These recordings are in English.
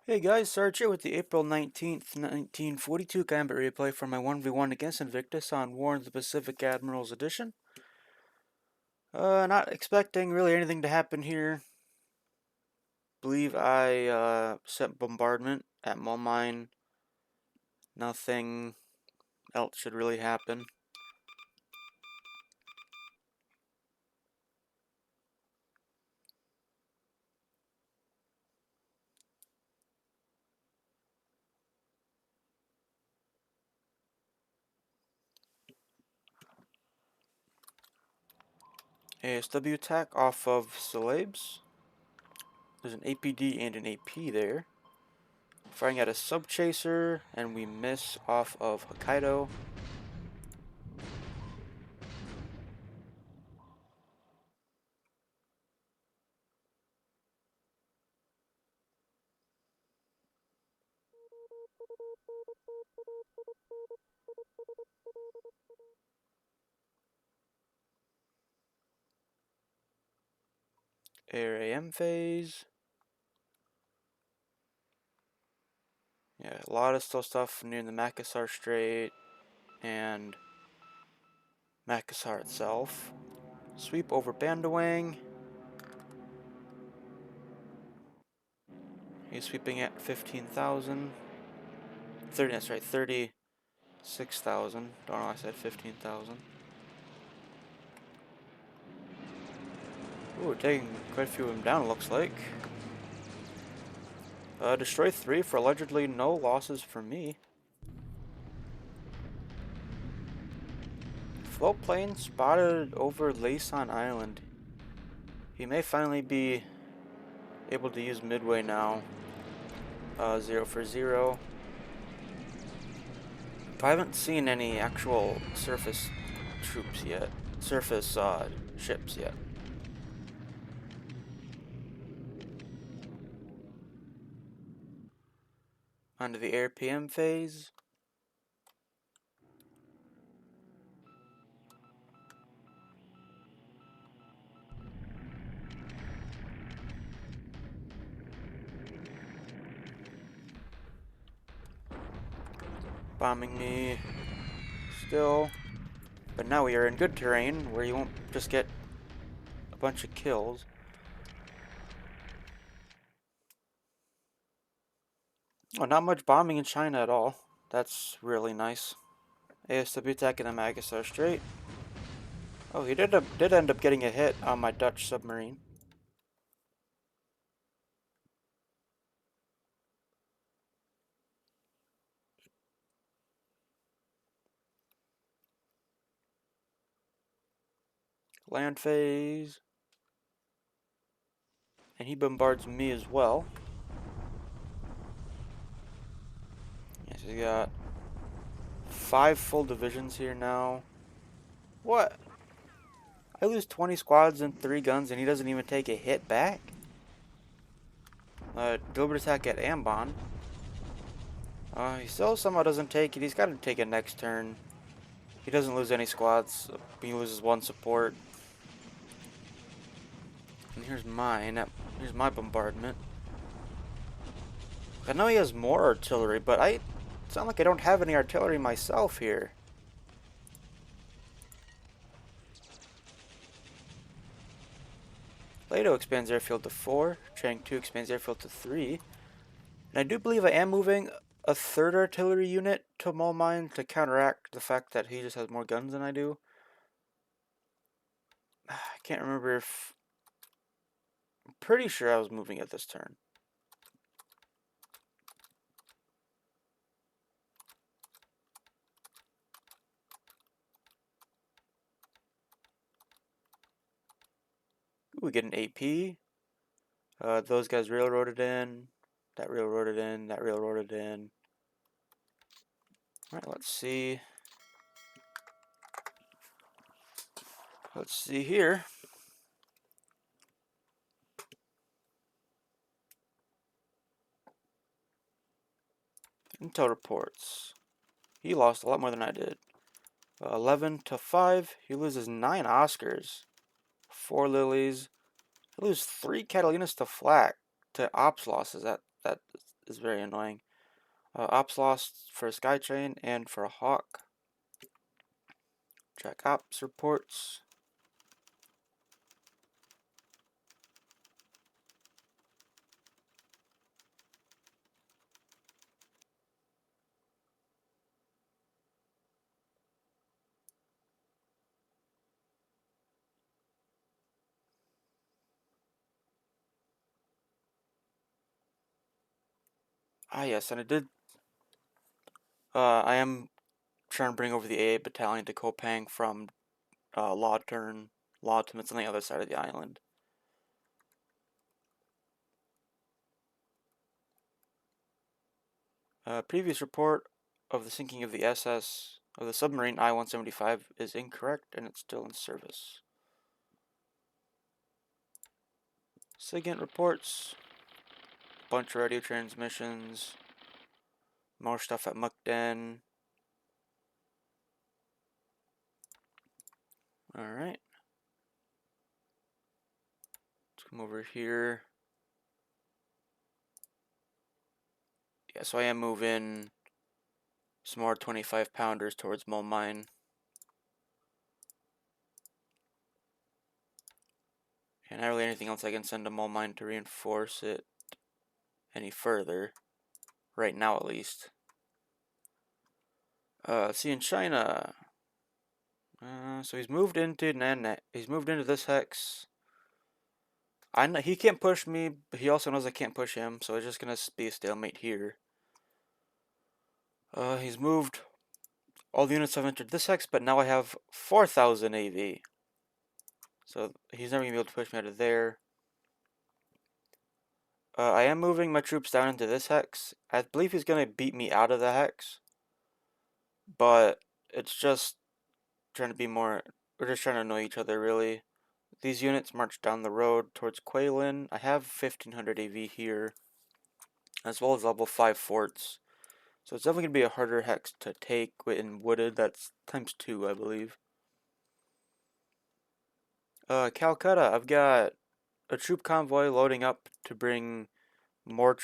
Hey guys, Sarge here with the April 19th, 1942 combat replay for my 1v1 against Invictus on War in the Pacific Admirals Edition. Not expecting really anything to happen here. Believe I sent bombardment at Mulmine. Nothing else should really happen. ASW attack off of Stalemates. There's an APD and an AP there. Firing at a sub-chaser, and we miss off of Hokkaido. Air AM phase. Yeah, a lot of still stuff near the Makassar Strait and Makassar itself. Sweep over Bandawang. He's sweeping at 15,000. 30, that's right, 36,000. Don't know why I said 15,000. Ooh, we're taking quite a few of them down, it looks like. Destroy 3 for allegedly no losses for me. Float plane spotted over Laysan Island. He may finally be able to use Midway now. 0 for 0. I haven't seen any actual surface troops yet. Surface ships yet. Onto the air PM phase. Bombing me still. But now we are in good terrain where you won't just get a bunch of kills. Oh, not much bombing in China at all. That's really nice. ASW attack in the Makassar Strait. Oh, he did end up getting a hit on my Dutch submarine. Land phase. And he bombards me as well. Yes, he's got 5 full divisions here now. What? I lose 20 squads and 3 guns and he doesn't even take a hit back? Deliberate attack at Ambon. He still somehow doesn't take it. He's got to take it next turn. He doesn't lose any squads. He loses 1 support. And here's mine. Here's my bombardment. I know he has more artillery, but it's not like I don't have any artillery myself here. Lato expands airfield to 4. Chang 2 expands airfield to 3. And I do believe I am moving a 3rd artillery unit to Mulmine to counteract the fact that he just has more guns than I do. I can't remember if... I'm pretty sure I was moving it this turn. Ooh, we get an AP. Those guys railroaded in. That railroaded in. That railroaded in. Alright, let's see. Let's see here. Intel reports. He lost a lot more than I did. 11 to 5. He loses 9 Oscars. 4 Lilies. He loses 3 Catalinas to flak. To ops losses. That is very annoying. Ops lost for a Skytrain and for a Hawk. Check ops reports. Ah yes, and I am trying to bring over the AA battalion to Kopang from Lawton. It's on the other side of the island. Previous report of the sinking of the submarine I-175 is incorrect and it's still in service. SIGINT reports, bunch of radio transmissions, more stuff at Mukden. Alright. Let's come over here. Yeah, so I am moving some more 25 pounders towards Mole Mine. And not really anything else I can send to Mole Mine to reinforce it any further. Right now, at least. See in China. So he's moved into He's moved into this hex. I know he can't push me, but he also knows I can't push him, so it's just gonna be a stalemate here. He's moved. All the units have entered this hex, but now I have 4,000 AV. So he's never gonna be able to push me out of there. I am moving my troops down into this hex. I believe he's gonna beat me out of the hex, but it's just trying to be more. We're just trying to annoy each other, really. These units march down the road towards Quaylin. I have 1,500 AV here, as well as level 5 forts. So it's definitely going to be a harder hex to take in Wooded. That's ×2, I believe. Calcutta, I've got a troop convoy loading up to bring more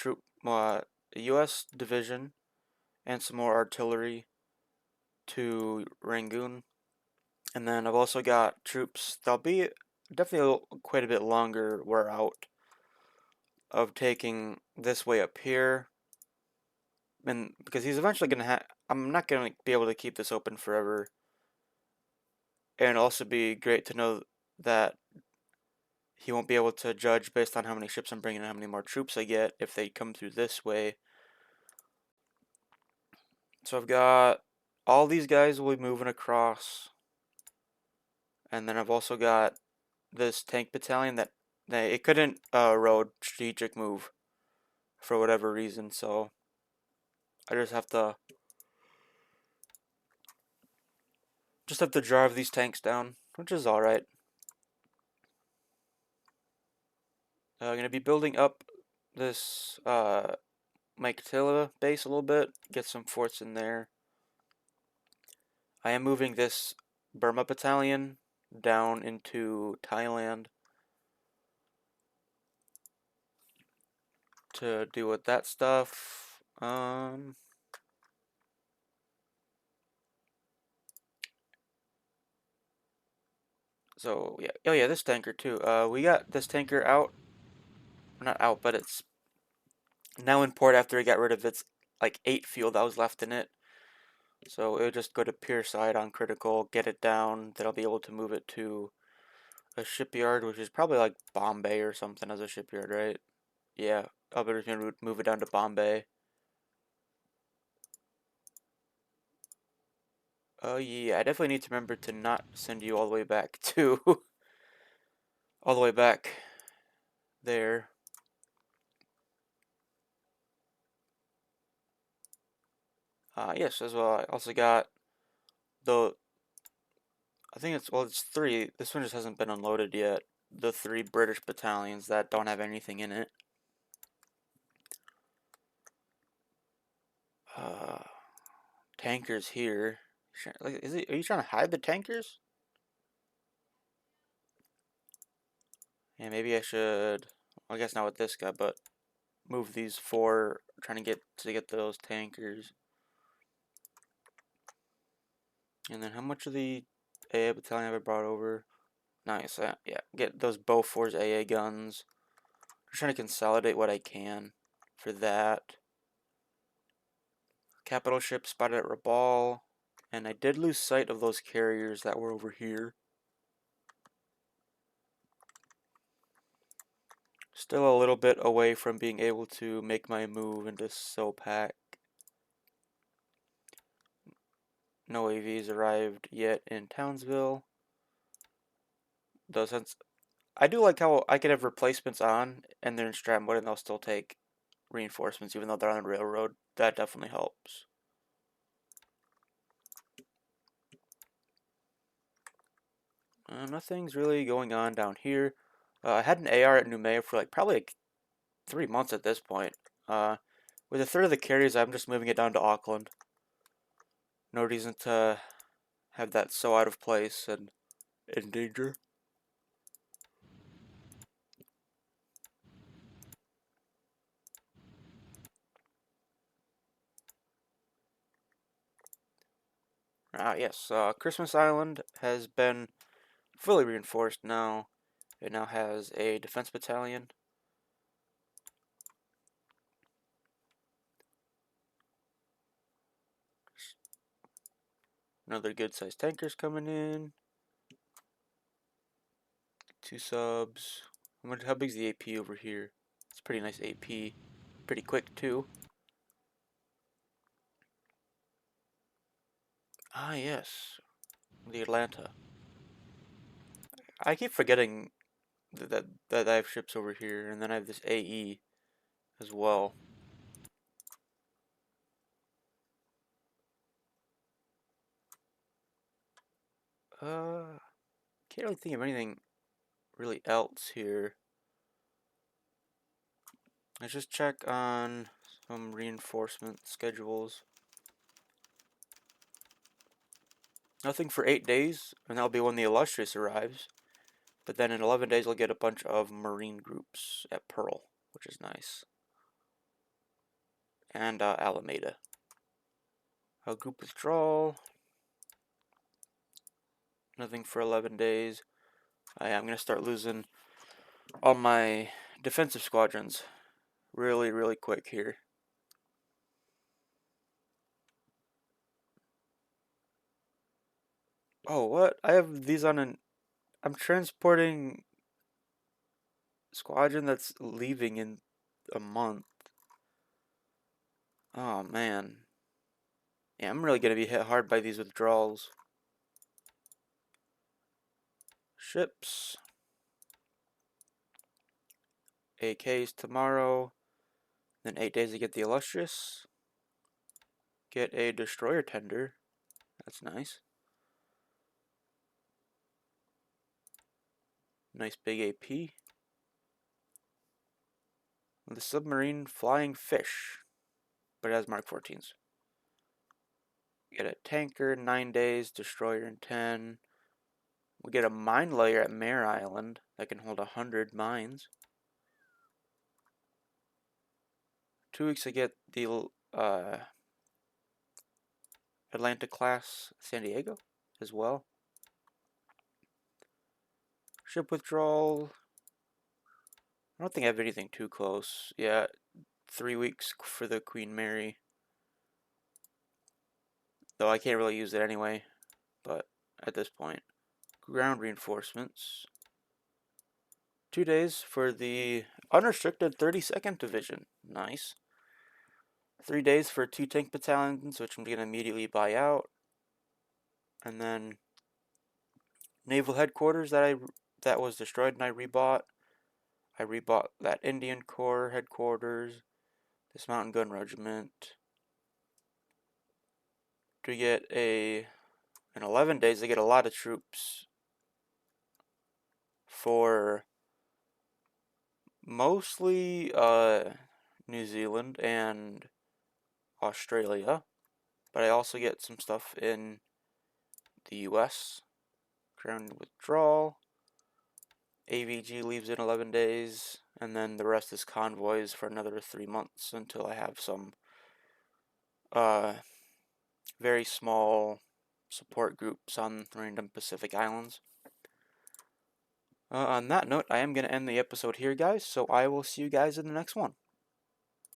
a U.S. division and some more artillery to Rangoon. And then I've also got troops that'll be definitely quite a bit longer wear out of taking this way up here. And because he's eventually going to have, I'm not going to be able to keep this open forever. And it'll also be great to know that he won't be able to judge based on how many ships I'm bringing and how many more troops I get if they come through this way. So I've got all these guys will be moving across. And then I've also got this tank battalion that it couldn't road strategic move for whatever reason, so I just have to drive these tanks down, which is alright. I'm gonna be building up this Mike base a little bit, get some forts in there. I am moving this Burma battalion down into Thailand to deal with that stuff. So yeah, oh yeah, this tanker too. We got this tanker out, not out, but it's now in port after we got rid of its like 8 fuel that was left in it. So it'll just go to pier side on critical, get it down. Then I'll be able to move it to a shipyard, which is probably like Bombay or something as a shipyard, right? Yeah, I'll be just gonna move it down to Bombay. Oh yeah, I definitely need to remember to not send you all the way back to all the way back there. Yes, as well. I also got the I think it's 3. This one just hasn't been unloaded yet. The 3 British battalions that don't have anything in it. Tankers here. Like, are you trying to hide the tankers? Yeah, maybe I should. I guess not with this guy, but move these 4, trying to get those tankers. And then how much of the AA battalion have I brought over? Nice. Yeah, get those Bofors AA guns. I'm trying to consolidate what I can for that. Capital ship spotted at Rabal. And I did lose sight of those carriers that were over here. Still a little bit away from being able to make my move into Sopak. No AVs arrived yet in Townsville. Though since I do like how I can have replacements on and they're in strat mode and they'll still take reinforcements even though they're on the railroad. That definitely helps. Nothing's really going on down here. I had an AR at Noumea for probably 3 months at this point. With a third of the carriers, I'm just moving it down to Auckland. No reason to have that so out of place and in danger. Yes, Christmas Island has been fully reinforced now. It now has a defense battalion. Another good-sized tankers coming in. 2 subs. How big's the AP over here? It's a pretty nice AP. Pretty quick, too. Ah, yes. The Atlanta. I keep forgetting that I have ships over here, and then I have this AE as well. Can't really think of anything really else here. Let's just check on some reinforcement schedules. Nothing for 8 days, and that'll be when the Illustrious arrives. But then in 11 days, we'll get a bunch of Marine groups at Pearl, which is nice. And Alameda. A group withdrawal. Nothing for 11 days. I'm going to start losing all my defensive squadrons really, really quick here. Oh, what? I have these on an... I'm transporting squadron that's leaving in a month. Oh, man. Yeah, I'm really going to be hit hard by these withdrawals. Ships. AKs tomorrow. Then 8 days to get the Illustrious. Get a destroyer tender. That's nice. Nice big AP. The submarine flying fish. But it has Mark 14s. Get a tanker 9 days, destroyer in 10. We get a mine layer at Mare Island that can hold 100 mines. 2 weeks to get the Atlanta class San Diego as well. Ship withdrawal. I don't think I have anything too close. Yeah, 3 weeks for the Queen Mary. Though I can't really use it anyway, but at this point. Ground reinforcements. 2 days for the unrestricted 32nd Division. Nice. 3 days for 2 tank battalions, which I'm going to immediately buy out. And then naval headquarters that was destroyed and I rebought. I rebought that Indian Corps headquarters, this mountain gun regiment. To get in 11 days, they get a lot of troops for mostly New Zealand and Australia, but I also get some stuff in the US. Ground withdrawal. AVG leaves in 11 days, and then the rest is convoys for another 3 months until I have some very small support groups on random Pacific islands. On that note, I am going to end the episode here, guys, so I will see you guys in the next one.